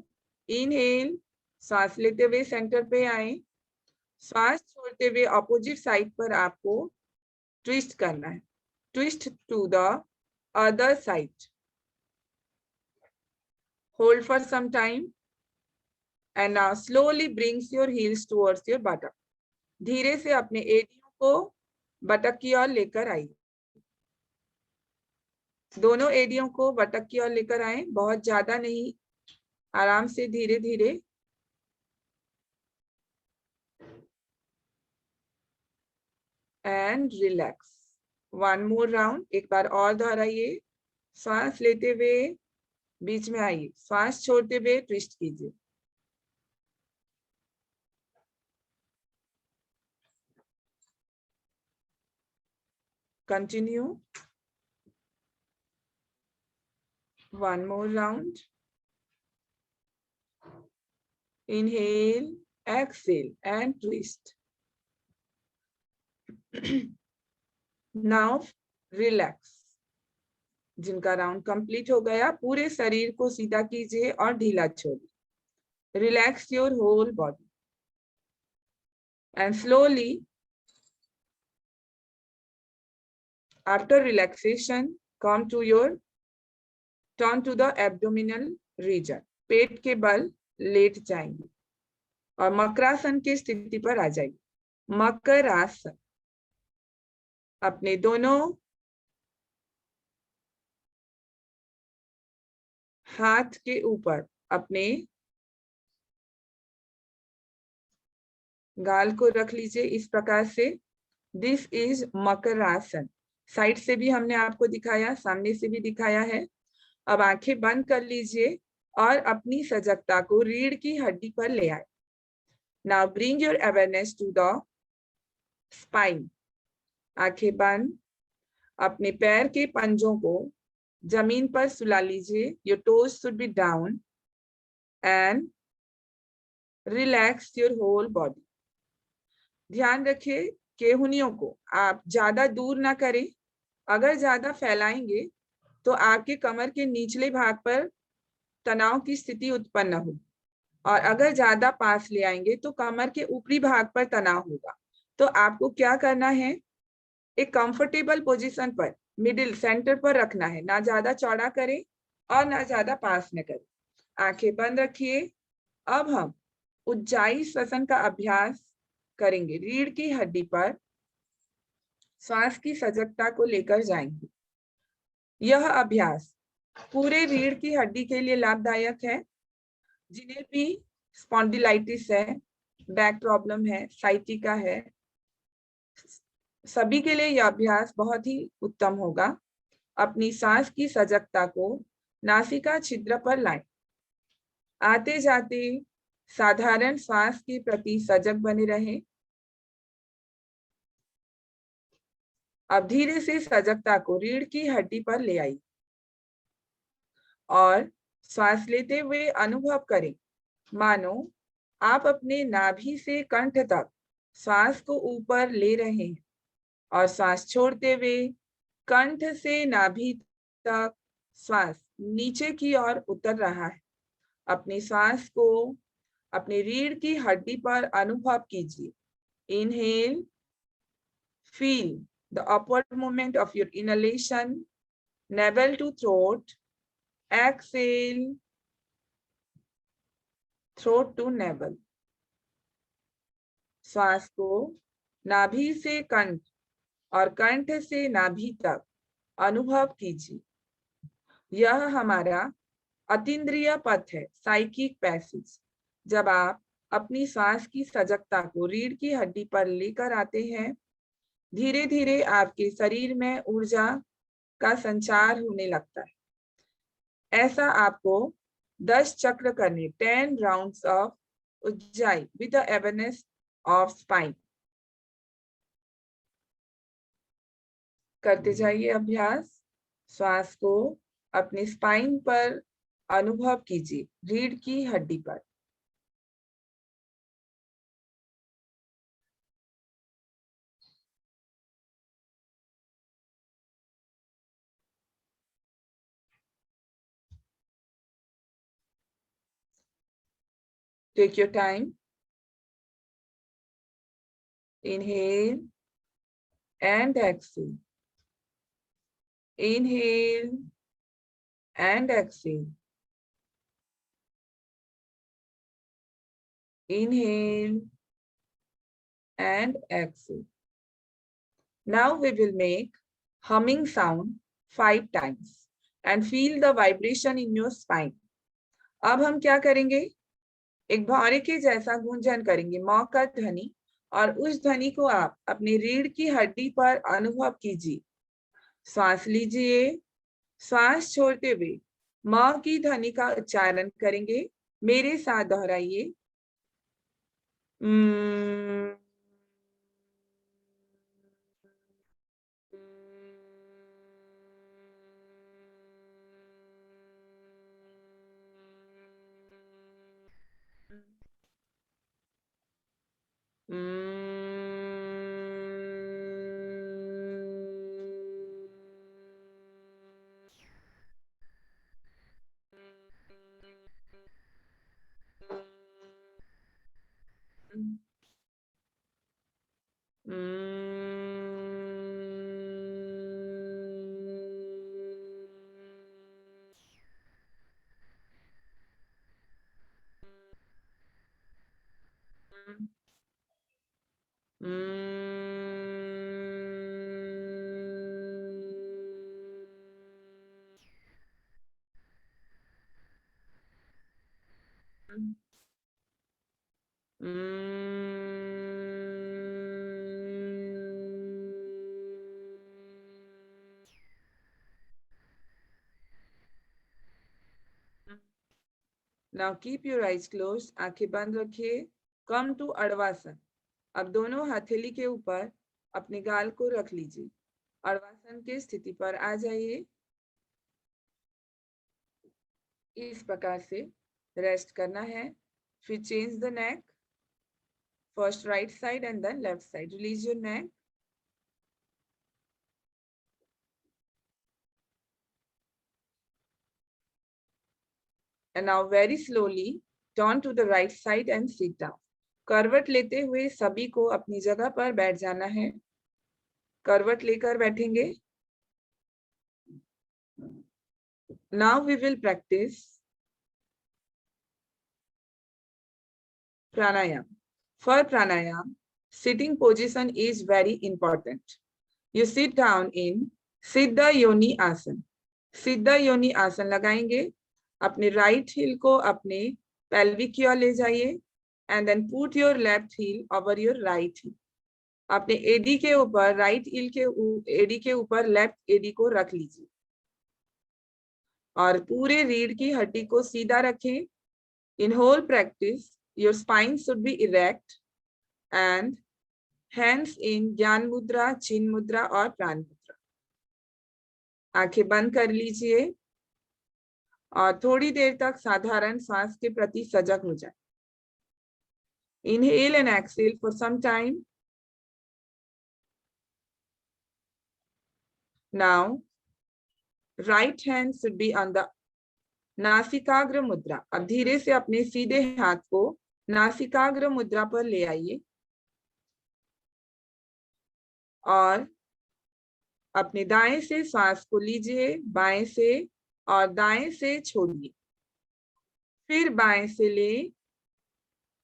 इनहेल, सांस लेते हुए सेंटर पे आए। श्वास छोड़ते हुए ऑपोजिट साइड पर आपको ट्विस्ट करना है। Twist to the other side. Hold for some time and now slowly brings your heels towards your buttock. धीरे से अपने एडियों को बटक की ओर लेकर आइए। दोनों एडियों को बटक की ओर लेकर आए, बहुत ज्यादा नहीं, आराम से धीरे धीरे। And relax. One more round, एक बार और दोहराइए। सांस लेते हुए बीच में आइए, श्वास छोड़ते हुए ट्विस्ट कीजिए। Continue. One more round. Inhale, exhale and twist. Now relax. जिनका राउंड कंप्लीट हो गया, पूरे शरीर को सीधा कीजिए और ढीला छोड़िए। Relax your whole body and slowly after relaxation come to your turn to the abdominal region. पेट के बल लेट जाएंगे और मकरासन की स्थिति पर आ जाएंगे। मकरासन। अपने दोनों हाथ के ऊपर अपने गाल को रख लीजिए इस प्रकार से। This is makarasana. साइड से भी हमने आपको दिखाया, सामने से भी दिखाया है। अब आंखें बंद कर लीजिए और अपनी सजगता को रीढ़ की हड्डी पर ले आए। Now bring your awareness to the spine. आंखें बंद। अपने पैर के पंजों को जमीन पर सुला लीजिए। Your toes should be down and relax your whole body. ध्यान रखिए केहूनियों को आप ज्यादा दूर ना करें। अगर ज्यादा फैलाएंगे तो आपके कमर के निचले भाग पर तनाव की स्थिति उत्पन्न होगी और अगर ज्यादा पास ले आएंगे तो कमर के ऊपरी भाग पर तनाव होगा। तो आपको क्या करना है, एक कंफर्टेबल पोजीशन पर मिडिल सेंटर पर रखना है। ना ज्यादा चौड़ा करें और ना ज्यादा पास में करें। आंखें बंद रखिए। अब हम उज्जाई श्वसन का अभ्यास करेंगे। रीढ़ की हड्डी पर श्वास की सजगता को लेकर जाएंगे। यह अभ्यास पूरे रीढ़ की हड्डी के लिए लाभदायक है। जिन्हें भी स्पॉन्डिलाइटिस है, बैक प्रॉब्लम है, साइटिका है, सभी के लिए यह अभ्यास बहुत ही उत्तम होगा। अपनी सांस की सजगता को नासिका छिद्र पर लाएं। आते जाते साधारण श्वास के प्रति सजग बने रहें। अब धीरे से सजगता को रीढ़ की हड्डी पर ले आई और श्वास लेते हुए अनुभव करें मानो आप अपने नाभि से कंठ तक श्वास को ऊपर ले रहे हैं और श्वास छोड़ते हुए कंठ से नाभि तक श्वास नीचे की ओर उतर रहा है। अपनी श्वास को अपनी रीढ़ की हड्डी पर अनुभव कीजिए। Inhale, feel the upward movement of your inhalation, navel to throat. Exhale, throat to navel. श्वास को नाभि से कंठ और कंठ से नाभि तक अनुभव कीजिए। यह हमारा अतीन्द्रिय पथ है, साइकिक पैसेज। जब आप अपनी श्वास की सजगता को रीढ़ की हड्डी पर लेकर आते हैं, धीरे धीरे आपके शरीर में ऊर्जा का संचार होने लगता है। ऐसा आपको 10 चक्र करने, 10 rounds of Ujjayi with the awareness of spine करते जाइए अभ्यास। श्वास को अपने स्पाइन पर अनुभव कीजिए, रीढ़ की हड्डी पर। Take your time. Inhale and exhale. Inhale and exhale. Inhale and exhale. Now we will make humming sound 5 times and feel the vibration in your spine. अब हम क्या करेंगे? एक भौरे के जैसा गूंजन करेंगे, मौ का ध्वनि, और उस ध्वनि को आप अपनी रीढ़ की हड्डी पर अनुभव कीजिए। श्वास लीजिए, श्वास छोड़ते हुए मौ की ध्वनि का उच्चारण करेंगे। मेरे साथ दोहराइए। Now keep your eyes closed. आंखें बंद रखिए। Come to अड़वासन। अब दोनों हथेली के ऊपर अपने गाल को रख लीजिए। अड़वासन की स्थिति पर आ जाइए। इस प्रकार से रेस्ट करना है। फिर change the neck, first right side and then left side. Release your neck. And now very slowly turn to the right side and sit down. करवट लेते हुए सभी को अपनी जगह पर बैठ जाना है। करवट लेकर बैठेंगे। Now we will practice pranayam. For pranayam, sitting position is very important. You sit down in Siddha Yoni Asan. Siddha Yoni Asan लगाएंगे, अपने राइट हील को अपने pelvic की ओर ले जाइए, and then put your left heel over your right heel. अपने AD के ऊपर राइट हील के एडी के ऊपर लेफ्ट एडी को रख लीजिए और पूरे रीढ़ की हड्डी को सीधा रखें. In whole practice, your spine should be erect and hands in ज्ञान मुद्रा, चिन्ह मुद्रा और प्राण मुद्रा. आंखें बंद कर लीजिए और थोड़ी देर तक साधारण सांस के प्रति सजग हो जाए. Inhale and exhale for some time. Now, right hand should be on the नासिकाग्र मुद्रा. अब धीरे से अपने सीधे हाथ को नासिकाग्र मुद्रा पर ले आइए और अपने दाएं से सांस को लीजिए, बाएं से और दाएं से छोड़िए. फिर बाएं से ले,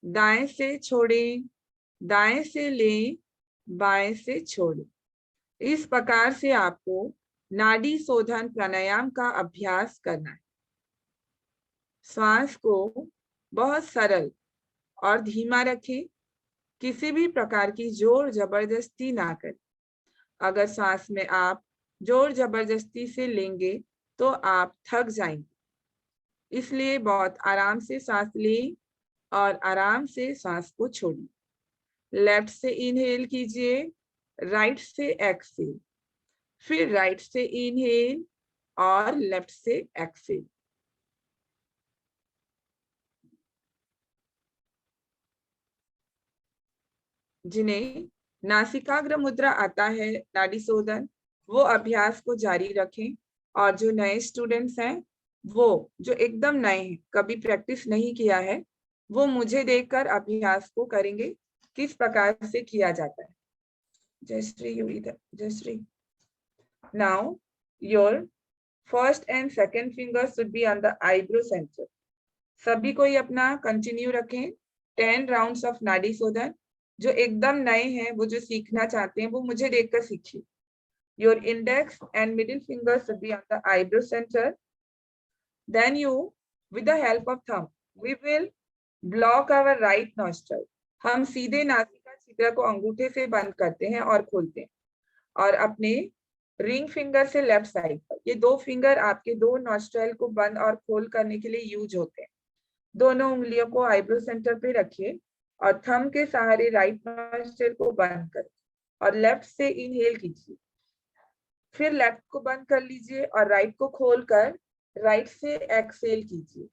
दाएं से छोड़ें, दाएं से ले, बाएं से छोड़ें. इस प्रकार से आपको नाड़ी शोधन प्राणायाम का अभ्यास करना है. श्वास को बहुत सरल और धीमा रखें. किसी भी प्रकार की जोर जबरदस्ती ना करें. अगर सांस में आप जोर जबरदस्ती से लेंगे तो आप थक जाएंगे. इसलिए बहुत आराम से सांस लें और आराम से सांस को छोड़िए. लेफ्ट से इनहेल कीजिए, राइट से एक्सहेल, फिर राइट से इनहेल और लेफ्ट से एक्सहेल. जिन्हें नासिकाग्र मुद्रा आता है नाड़ी शोधन, वो अभ्यास को जारी रखें. और जो नए स्टूडेंट्स हैं, वो जो एकदम नए हैं, कभी प्रैक्टिस नहीं किया है, वो मुझे देखकर अभ्यास को करेंगे किस प्रकार से किया जाता है. जयश्री, यू इधर. Jayashree, now your first and second finger should be on the eyebrow centre. सभी को ही अपना कंटिन्यू रखें. 10 राउंड्स ऑफ नाड़ी शोधन. जो एकदम नए हैं, वो जो सीखना चाहते हैं, वो मुझे देखकर सीखिए. Your index and middle fingers should be on the eyebrow center. Then you, with the help of thumb, we will block our right nostril. हम सीधे नासिका छिद्र को अंगूठे से बंद करते हैं और खोलते हैं. और अपने रिंग फिंगर से लेफ्ट साइड पर, ये 2 फिंगर आपके 2 नॉस्ट्रल को बंद और खोल करने के लिए यूज होते हैं. दोनों उंगलियों को आईब्रो सेंटर पे रखिए और थंब के सहारे राइट नॉस्ट्रल को बंद करें और लेफ्ट से इनहेल कीजिए. फिर लेफ्ट को बंद कर लीजिए और राइट को खोलकर राइट से एक्सहेल कीजिए.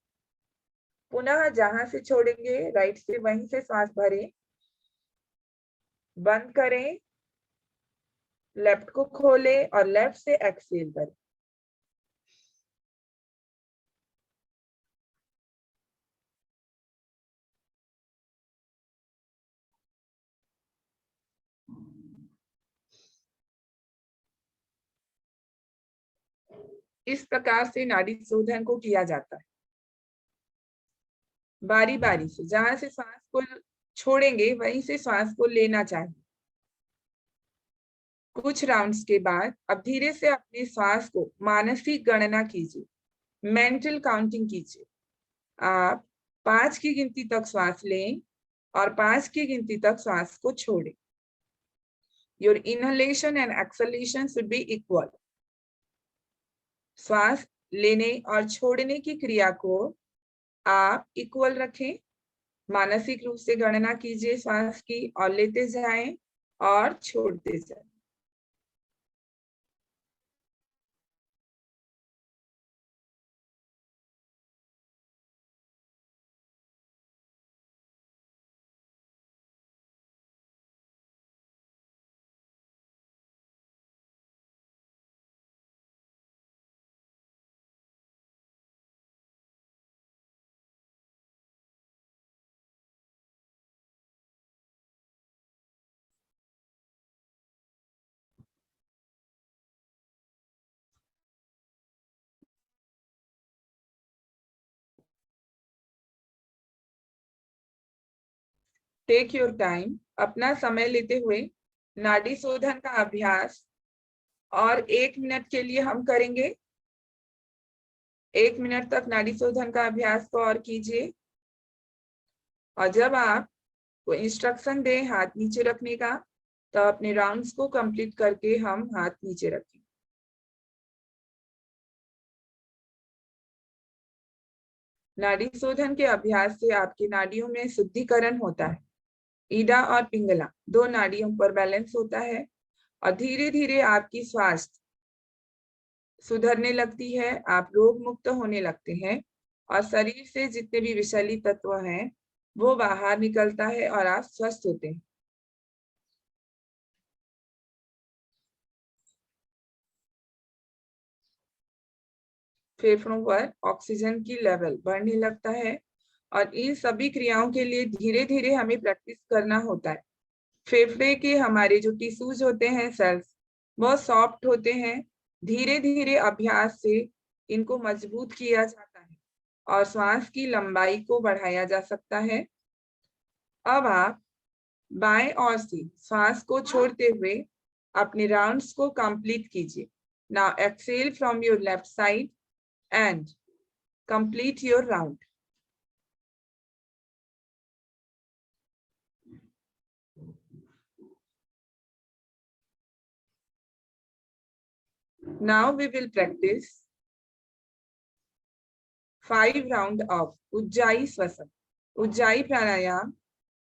पुनः जहां से छोड़ेंगे राइट से वहीं से सांस भरें, बंद करें, लेफ्ट को खोलें और लेफ्ट से एक्सहेल करें. इस प्रकार से नाड़ी शोधन को किया जाता है. बारी बारी से जहां से सांस को छोड़ेंगे वहीं से सांस को लेना चाहिए. कुछ राउंड्स के बाद अब धीरे से अपने सांस को मानसिक गणना कीजिए, मेंटल काउंटिंग कीजिए. आप 5 की गिनती तक श्वास लें और 5 की गिनती तक श्वास को छोड़ें. Your inhalation and exhalation should be equal. श्वास लेने और छोड़ने की क्रिया को आप इक्वल रखें. मानसिक रूप से गणना कीजिए श्वास की और लेते जाएं और छोड़ते जाएं. टेक योर टाइम, अपना समय लेते हुए नाड़ी शोधन का अभ्यास और 1 मिनट के लिए हम करेंगे। 1 मिनट तक नाड़ी शोधन का अभ्यास को और कीजिए। और जब आप को इंस्ट्रक्शन दें हाथ नीचे रखने का, तो अपने राउंड्स को कंप्लीट करके हम हाथ नीचे रखें। नाड़ी शोधन के अभ्यास से आपकी नाड़ियों में शुद्धिकरण होता है। ईडा और पिंगला 2 नाड़ियों पर बैलेंस होता है और धीरे धीरे आपकी स्वास्थ्य सुधरने लगती है, आप रोग मुक्त होने लगते हैं और शरीर से जितने भी विषैली तत्व हैं वो बाहर निकलता है और आप स्वस्थ होते हैं। फेफड़ों पर ऑक्सीजन की लेवल बढ़ने लगता है और इन सभी क्रियाओं के लिए धीरे धीरे हमें प्रैक्टिस करना होता है। फेफड़े के हमारे जो टिश्यूज होते हैं, सेल्स, बहुत सॉफ्ट होते हैं। धीरे धीरे अभ्यास से इनको मजबूत किया जाता है और श्वास की लंबाई को बढ़ाया जा सकता है। अब आप बाएं ओर से श्वास को छोड़ते हुए अपने राउंड्स को कंप्लीट कीजिए। Now exhale from your left side and complete your round. Now we will practice 5 round of Ujjayi श्वसन। उज्जाई प्राणायाम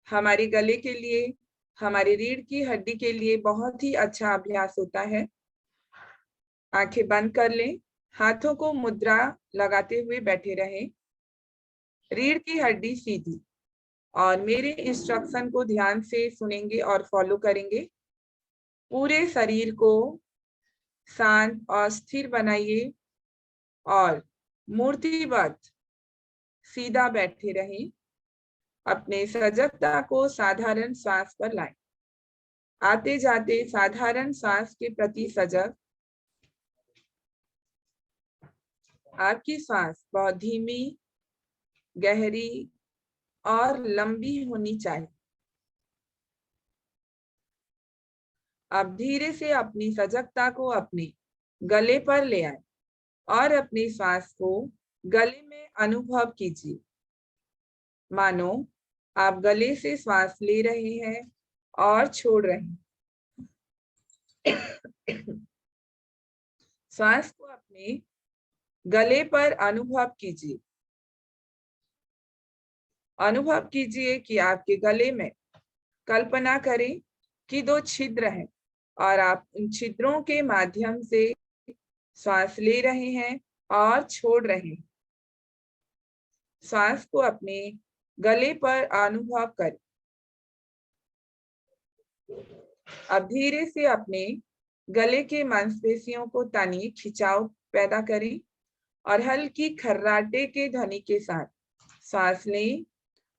हमारे गले के लिए, हमारी रीढ़ की हड्डी के लिए बहुत ही अच्छा अभ्यास होता है। आंखें बंद कर लें, हाथों को मुद्रा लगाते हुए बैठे रहें। रीढ़ की हड्डी सीधी और मेरे इंस्ट्रक्शन को ध्यान से सुनेंगे और फॉलो करेंगे। पूरे शरीर को शांत और स्थिर बनाइए और मूर्तिवत सीधा बैठे रहें। अपने सजगता को साधारण श्वास पर लाएं। आते जाते साधारण श्वास के प्रति सजग। आपकी श्वास बहुत धीमी, गहरी और लंबी होनी चाहिए। अब धीरे से अपनी सजगता को अपने गले पर ले आए और अपनी श्वास को गले में अनुभव कीजिए, मानो आप गले से श्वास ले रहे हैं और छोड़ रहे हैं। श्वास को अपने गले पर अनुभव कीजिए। अनुभव कीजिए कि आपके गले में, कल्पना करें कि 2 छिद्र हैं और आप उन छिद्रों के माध्यम से श्वास ले रहे हैं और छोड़ रहे हैं। श्वास को अपने गले पर अनुभव करें। अब धीरे से अपने गले के मांसपेशियों को तानिए, खिंचाव पैदा करें और हल्की खर्राटे के ध्वनि के साथ श्वास लें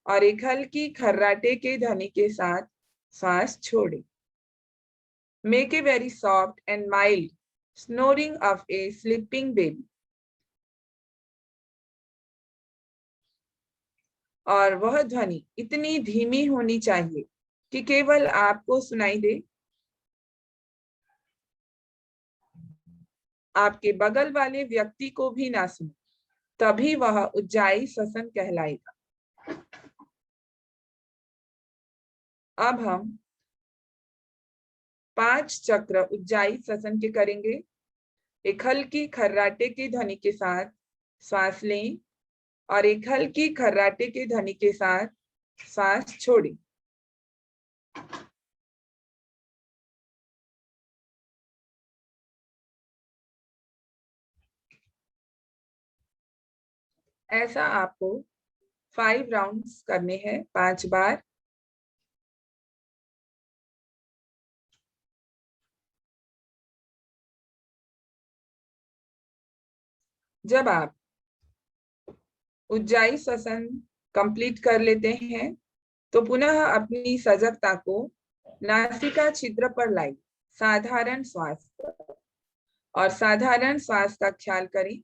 और एक हल्की खर्राटे के ध्वनि के साथ श्वास छोड़ें। Make a very soft and mild snoring of a sleeping baby. और वह ध्वनि इतनी धीमी होनी चाहिए कि केवल आपको सुनाई दे, आपके बगल वाले व्यक्ति को भी ना सुने, तभी वह उज्जाई श्वसन कहलाएगा। अब हम 5 चक्र उज्जाई श्वसन के करेंगे। एक हल्की खर्राटे की ध्वनि के साथ श्वास लें और एक हल्की खर्राटे की ध्वनि के साथ श्वास छोड़ें। ऐसा आपको 5 राउंड्स करने हैं, 5 बार। जब आप उज्जाई श्वसन कंप्लीट कर लेते हैं तो पुनः अपनी सजगता को नासिका छिद्र पर लाइए, साधारण श्वास पर, और साधारण श्वास का ख्याल करें।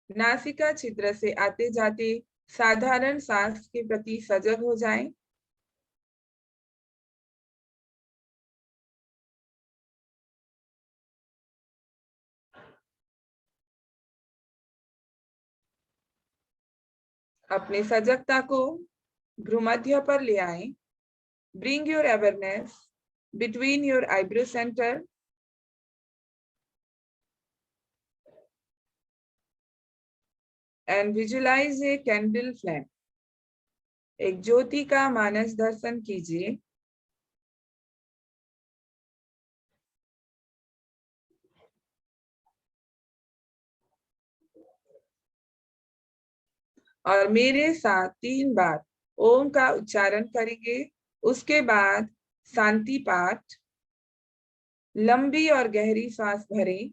नासिका छिद्र से आते जाते साधारण श्वास के प्रति सजग हो जाएं। अपने सजगता को भ्रूमध्य पर ले आए। Bring your awareness between your eyebrow center and visualize a candle flame. एक ज्योति का मानस दर्शन कीजिए। और मेरे साथ 3 बार ओम का उच्चारण करेंगे। उसके बाद शांति पाठ। लंबी और गहरी सांस भरें।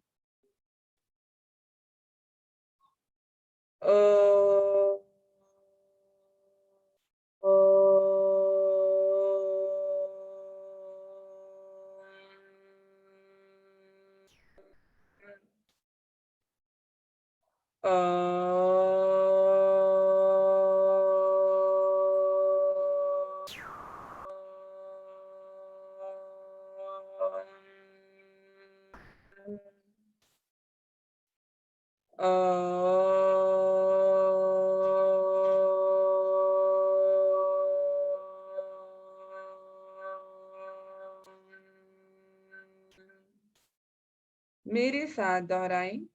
मेरे साथ दोहराएं।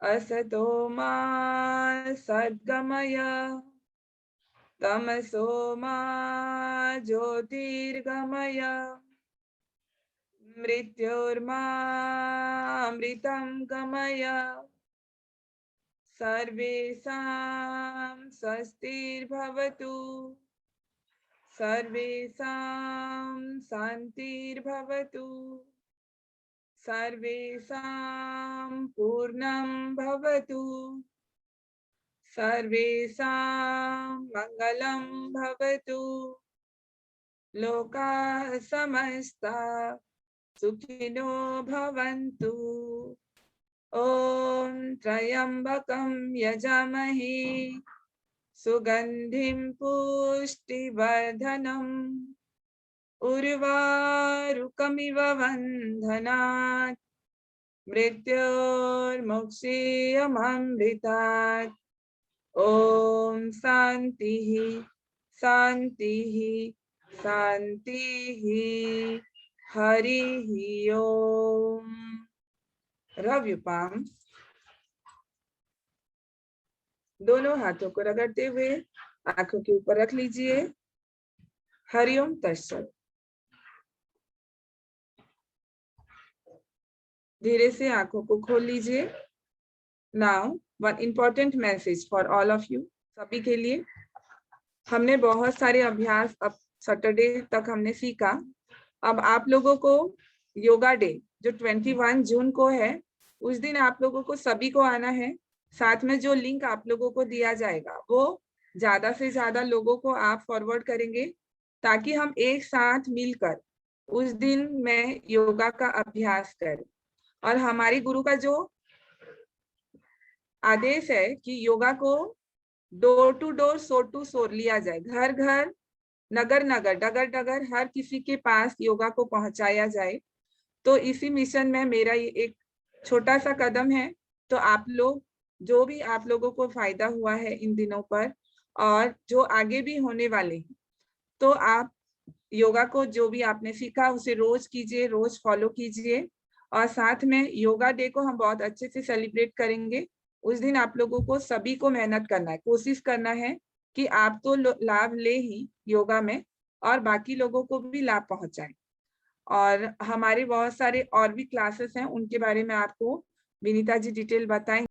असतो मा सद्गमय तमसो मा ज्योतिर्गमय मृत्योर्मामृतं गमय। सर्वेषां स्वस्तिर्भवतु। सर्वेषां शान्तिर्भवतु। सर्वेषां पूर्णं भवतु। सर्वेषां मङ्गलं भवतु। लोकाः समस्ता सुखिनो भवन्तु। ॐ त्र्यम्बकं यजामहे सुगन्धिं पुष्टिवर्धनम् उर्वारुकमिव बन्धनात् मृत्योर्मुक्षीयमामृतात्। ॐ शान्तिः शान्तिः शान्तिः। हरिः ओम। Rub your palm. दोनों हाथों को रगड़ते हुए आंखों के ऊपर रख लीजिए। हरिओम तत्सत। धीरे से आंखों को खोल लीजिए। Now one important message for all of you. सभी के लिए। हमने बहुत सारे अभ्यास अब सैटरडे तक हमने सीखा। अब आप लोगों को योगा डे जो 21 जून को है, उस दिन आप लोगों को सभी को आना है। साथ में जो लिंक आप लोगों को दिया जाएगा वो ज्यादा से ज्यादा लोगों को आप फॉरवर्ड करेंगे, ताकि हम एक साथ मिलकर उस दिन में योगा का अभ्यास करें। और हमारी गुरु का जो आदेश है कि योगा को डोर टू डोर, सोर टू सोर लिया जाए। घर घर, नगर नगर, डगर डगर, हर किसी के पास योगा को पहुंचाया जाए। तो इसी मिशन में मेरा ये एक छोटा सा कदम है। तो आप लोग, जो भी आप लोगों को फायदा हुआ है इन दिनों पर और जो आगे भी होने वाले हैं, तो आप योगा को जो भी आपने सीखा उसे रोज कीजिए, रोज फॉलो कीजिए। और साथ में योगा डे को हम बहुत अच्छे से सेलिब्रेट करेंगे। उस दिन आप लोगों को सभी को मेहनत करना है, कोशिश करना है कि आप तो लाभ ले ही योगा में और बाकी लोगों को भी लाभ पहुंचाएं। और हमारे बहुत सारे और भी क्लासेस हैं, उनके बारे में आपको विनीता जी डिटेल बताएं।